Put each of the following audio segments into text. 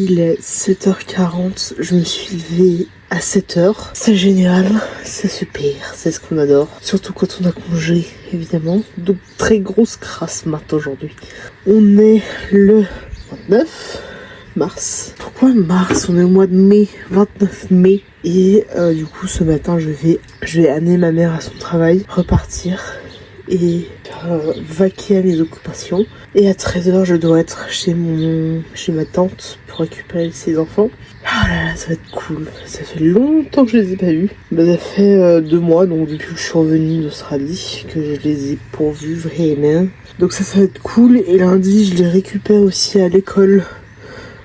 il est 7h40, je me suis levée à 7h. C'est génial, c'est super, c'est ce qu'on adore. Surtout quand on a congé, évidemment. Donc très grosse crasse mat aujourd'hui. On est le 29 mars. Pourquoi mars? On est au mois de mai, 29 mai. Et du coup ce matin je vais amener ma mère à son travail, repartir et vaquer à mes occupations. Et à 13h je dois être chez ma tante pour récupérer ses enfants. Ah là là, ça va être cool. Ça fait longtemps que je les ai pas vus. Ça fait 2 mois, donc depuis que je suis revenue d'Australie, que je les ai pourvus vraiment. Donc ça va être cool. Et lundi je les récupère aussi à l'école.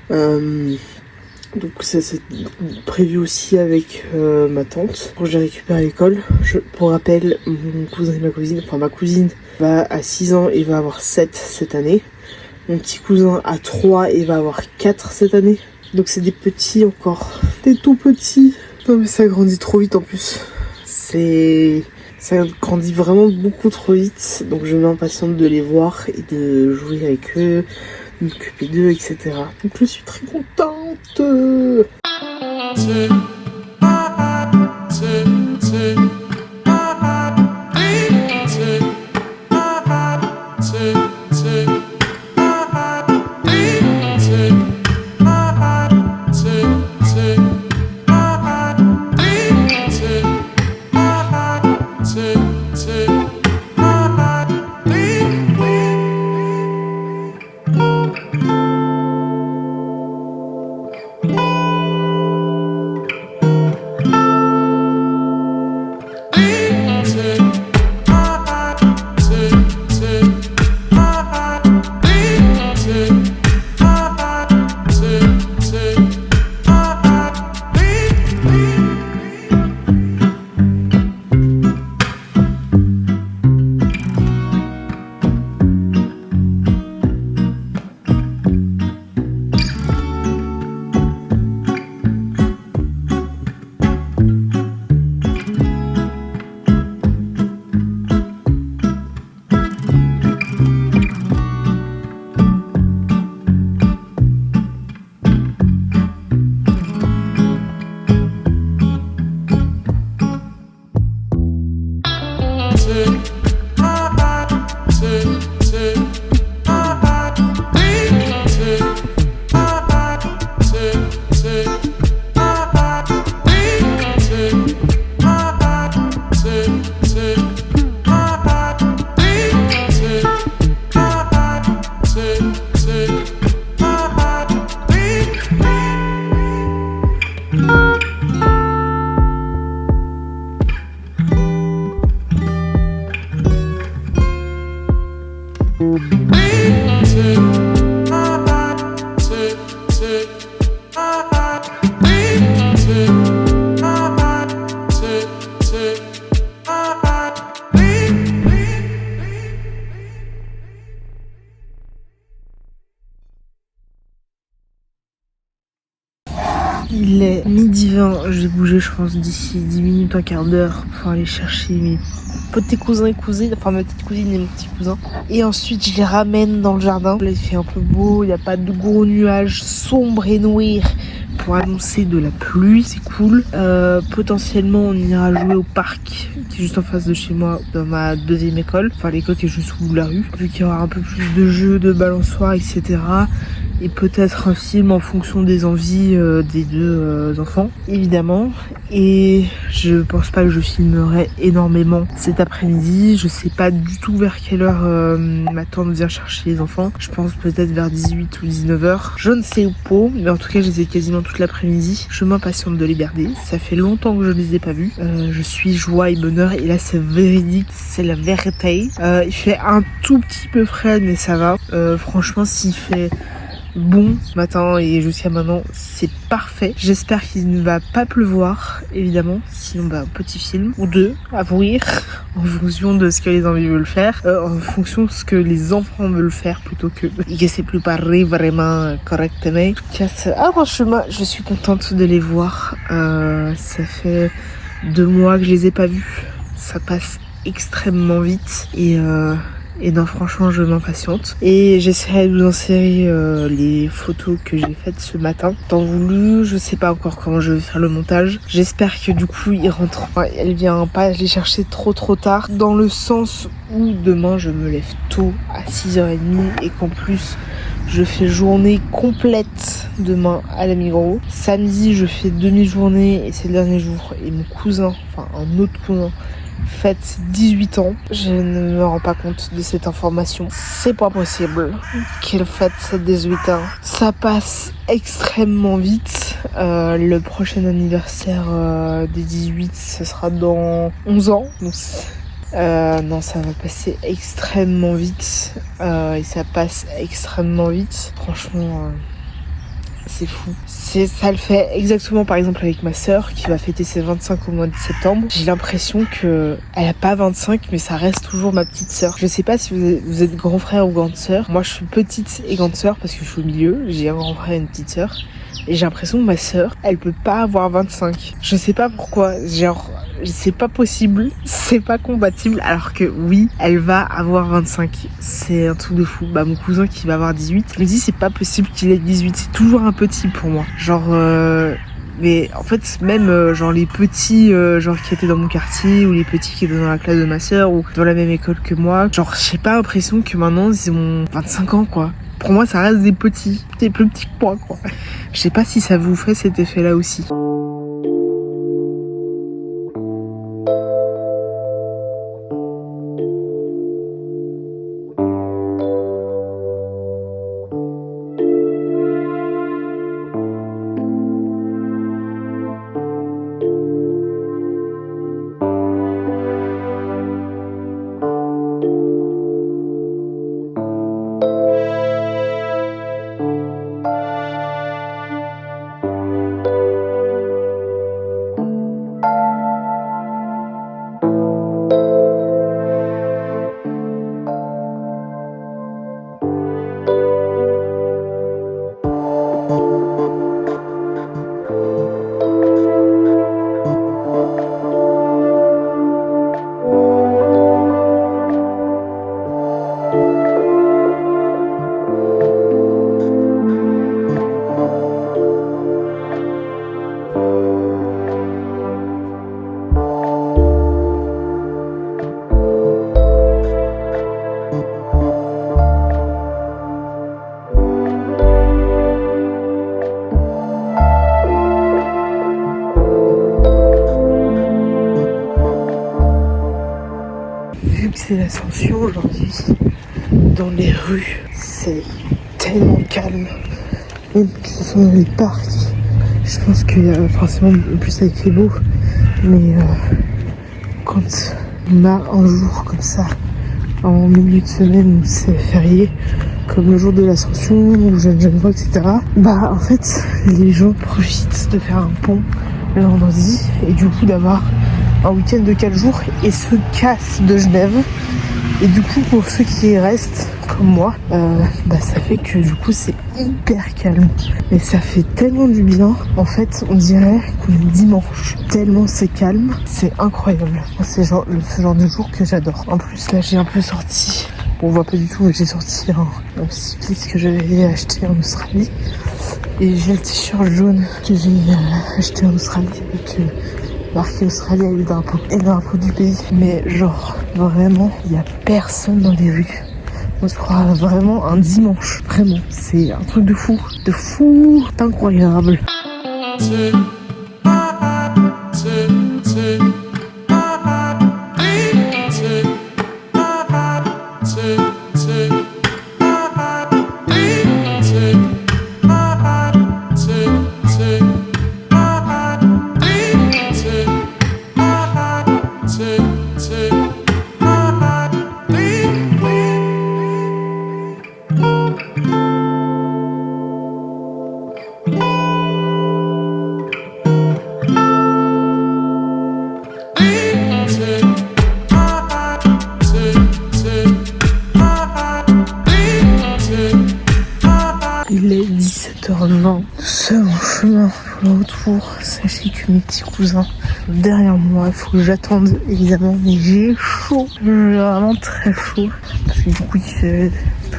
Donc ça c'est prévu aussi avec ma tante. Quand je les récupère à l'école, pour rappel, mon cousin et ma cousine va à 6 ans et va avoir 7 cette année. Mon petit cousin a 3 et va avoir 4 cette année. Donc c'est des petits encore, des tout petits. Non mais ça grandit trop vite en plus. Ça grandit vraiment beaucoup trop vite. Donc je m'impatiente de les voir et de jouer avec eux, de m'occuper d'eux, etc. Donc je suis très contente. Il est 12h20, je vais bouger je pense d'ici 10 minutes, un quart d'heure pour aller chercher mes petits cousins et cousines, enfin ma petite cousine et mon petit cousin. Et ensuite je les ramène dans le jardin. Là il fait un peu beau, il n'y a pas de gros nuages sombres et noirs pour annoncer de la pluie, c'est cool. Potentiellement on ira jouer au parc qui est juste en face de chez moi, dans ma deuxième école. Enfin l'école qui est juste sous la rue. Vu qu'il y aura un peu plus de jeux, de balançoires, etc. Et peut-être un film en fonction des envies des deux enfants, évidemment. Et je pense pas que je filmerai énormément cet après-midi. Je sais pas du tout vers quelle heure ma tante vient chercher les enfants. Je pense peut-être vers 18 ou 19h. Je ne sais pas, mais en tout cas je les ai quasiment toute l'après-midi. Je m'impatiente de les garder. Ça fait longtemps que je les ai pas vus. Je suis joie et bonheur et là c'est véridique, c'est la vérité. Il fait un tout petit peu frais mais ça va. Franchement s'il fait bon matin et jusqu'à maintenant c'est parfait. J'espère qu'il ne va pas pleuvoir évidemment, sinon un petit film ou deux à voir en fonction de ce que les envies veulent faire, en fonction de ce que les enfants veulent faire plutôt que c'est plus parler vraiment correctement. Franchement je suis contente de les voir. Ça fait 2 mois que je les ai pas vus, ça passe extrêmement vite et Et non, franchement, je m'impatiente. Et j'essaierai de vous insérer les photos que j'ai faites ce matin. Tant voulu, je sais pas encore comment je vais faire le montage. J'espère que du coup, il rentre. Enfin, elle vient pas les chercher trop tard. Dans le sens où demain, je me lève tôt à 6h30 et qu'en plus, je fais journée complète demain à la Migros. Samedi, je fais demi-journée et c'est le dernier jour. Et mon cousin, enfin un autre cousin, fête 18 ans. Je ne me rends pas compte de cette information. C'est pas possible qu'elle fête ses 18 ans. Ça passe extrêmement vite. Le prochain anniversaire des 18, ce sera dans 11 ans. Donc non, ça va passer extrêmement vite. Et ça passe extrêmement vite. Franchement, c'est fou. Ça le fait exactement par exemple avec ma sœur qui va fêter ses 25 au mois de septembre. J'ai l'impression que elle a pas 25 mais ça reste toujours ma petite sœur. Je sais pas si vous êtes grand frère ou grande sœur. Moi je suis petite et grande sœur parce que je suis au milieu. J'ai un grand frère et une petite sœur. Et j'ai l'impression que ma sœur, elle peut pas avoir 25. Je sais pas pourquoi. Genre, c'est pas possible. C'est pas compatible. Alors que oui, elle va avoir 25. C'est un truc de fou. Bah, mon cousin qui va avoir 18, je me dis c'est pas possible qu'il ait 18. C'est toujours un petit pour moi. Genre, mais en fait, même genre les petits genre qui étaient dans mon quartier ou les petits qui étaient dans la classe de ma sœur ou dans la même école que moi, genre j'ai pas l'impression que maintenant ils ont 25 ans quoi. Pour moi, ça reste des petits, des plus petits que moi, quoi. Je sais pas si ça vous fait cet effet-là aussi. C'est l'ascension aujourd'hui. Dans les rues, c'est tellement calme. Même que ce soit dans les parcs. Je pense qu'il y a forcément, en plus ça fait beau. Mais quand on a un jour comme ça, en milieu de semaine où c'est férié, comme le jour de l'ascension, ou Genevois, etc. Bah en fait, les gens profitent de faire un pont le vendredi et du coup d'avoir un week-end de 4 jours et se cassent de Genève. Et du coup, pour ceux qui restent, comme moi, bah ça fait que du coup c'est hyper calme. Et ça fait tellement du bien. En fait, on dirait qu'on est dimanche. Tellement c'est calme, c'est incroyable. C'est ce genre de jour que j'adore. En plus, là, j'ai un peu sorti. Bon, on voit pas du tout, mais j'ai sorti un cycliste que j'avais acheté en Australie. Et j'ai le t-shirt jaune que j'ai acheté en Australie et que marqué Australie avec le drapeau. Et le drapeau du pays. Mais genre, vraiment, il n'y a personne dans les rues. On se croit vraiment un dimanche. Vraiment, c'est un truc de fou. De fou, incroyable. Il est 17h20. Nous sommes en chemin le retour. Sachez que mes petits cousins sont derrière moi. Il faut que j'attende évidemment, mais j'ai chaud. J'ai vraiment très chaud. Parce que du coup il fait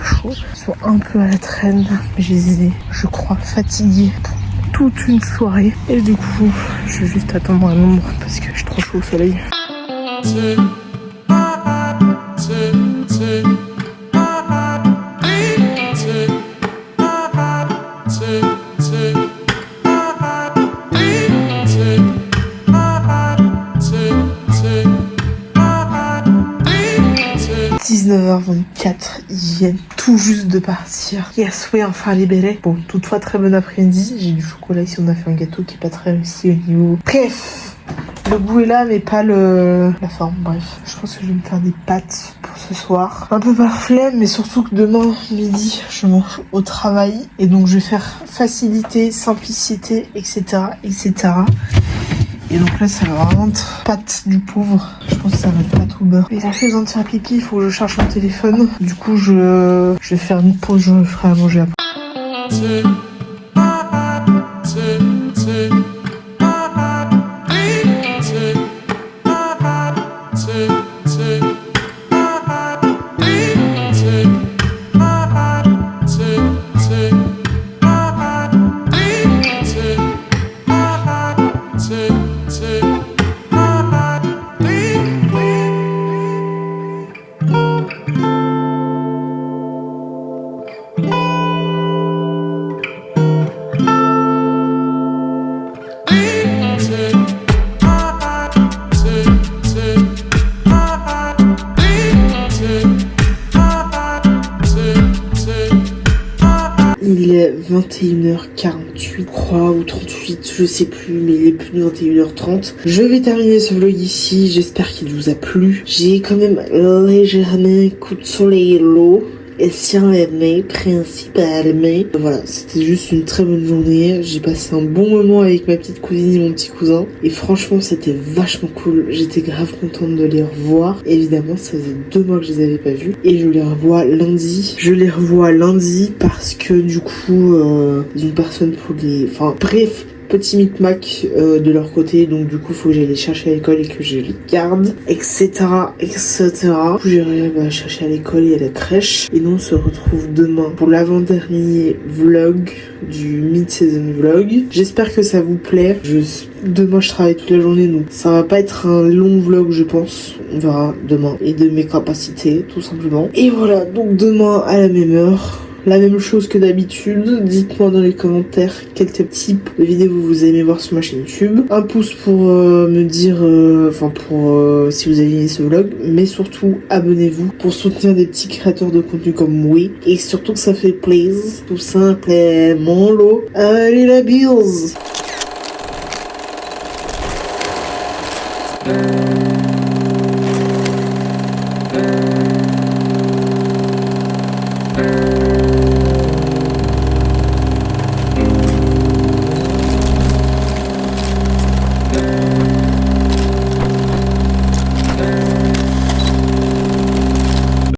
chaud. Ils sont un peu à la traîne, mais je les ai, je crois, fatigués pour toute une soirée. Et du coup, je vais juste attendre à l'ombre parce que je suis trop chaud au soleil. h 24, ils viennent tout juste de partir. Yes, oui, enfin libéré. Bon, toutefois, très bon après-midi. J'ai du chocolat ici, on a fait un gâteau qui est pas très réussi au niveau. Bref, le goût est là, mais pas la forme. Bref, je pense que je vais me faire des pâtes pour ce soir. Un peu par flemme, mais surtout que demain midi, je mange au travail. Et donc, je vais faire facilité, simplicité, etc., etc. Et donc là, ça va vraiment être pâte du pauvre. Je pense que ça va être pâte au beurre. Et là, j'ai besoin de faire pipi, il faut que je charge mon téléphone. Du coup, je vais faire une pause, je ferai à manger après. Il est 21h48, je crois, ou 38, je sais plus, mais il est plus de 21h30. Je vais terminer ce vlog ici, j'espère qu'il vous a plu. J'ai quand même légèrement coup de soleil l'eau. Et sur les mains, principalement. Voilà, c'était juste une très bonne journée. J'ai passé un bon moment avec ma petite cousine et mon petit cousin. Et franchement, c'était vachement cool. J'étais grave contente de les revoir. Évidemment, ça faisait 2 mois que je les avais pas vus. Et je les revois lundi. Je les revois lundi parce que du coup, ils ont une personne pour les... Enfin, bref... Petit micmac de leur côté, donc du coup faut que j'aille les chercher à l'école et que je les garde, etc, etc. Du coup j'irai chercher à l'école et à la crèche, et nous on se retrouve demain pour l'avant-dernier vlog du mid-season vlog. J'espère que ça vous plaît. Demain je travaille toute la journée, donc ça va pas être un long vlog, je pense. On verra demain, et de mes capacités tout simplement. Et voilà, donc demain à la même heure, la même chose que d'habitude. Dites-moi dans les commentaires quel type de vidéo vous aimez voir sur ma chaîne YouTube. Un pouce pour me dire, si vous avez aimé ce vlog, mais surtout abonnez-vous pour soutenir des petits créateurs de contenu comme moi, et surtout que ça fait plaisir, tout simplement. Allez la bills.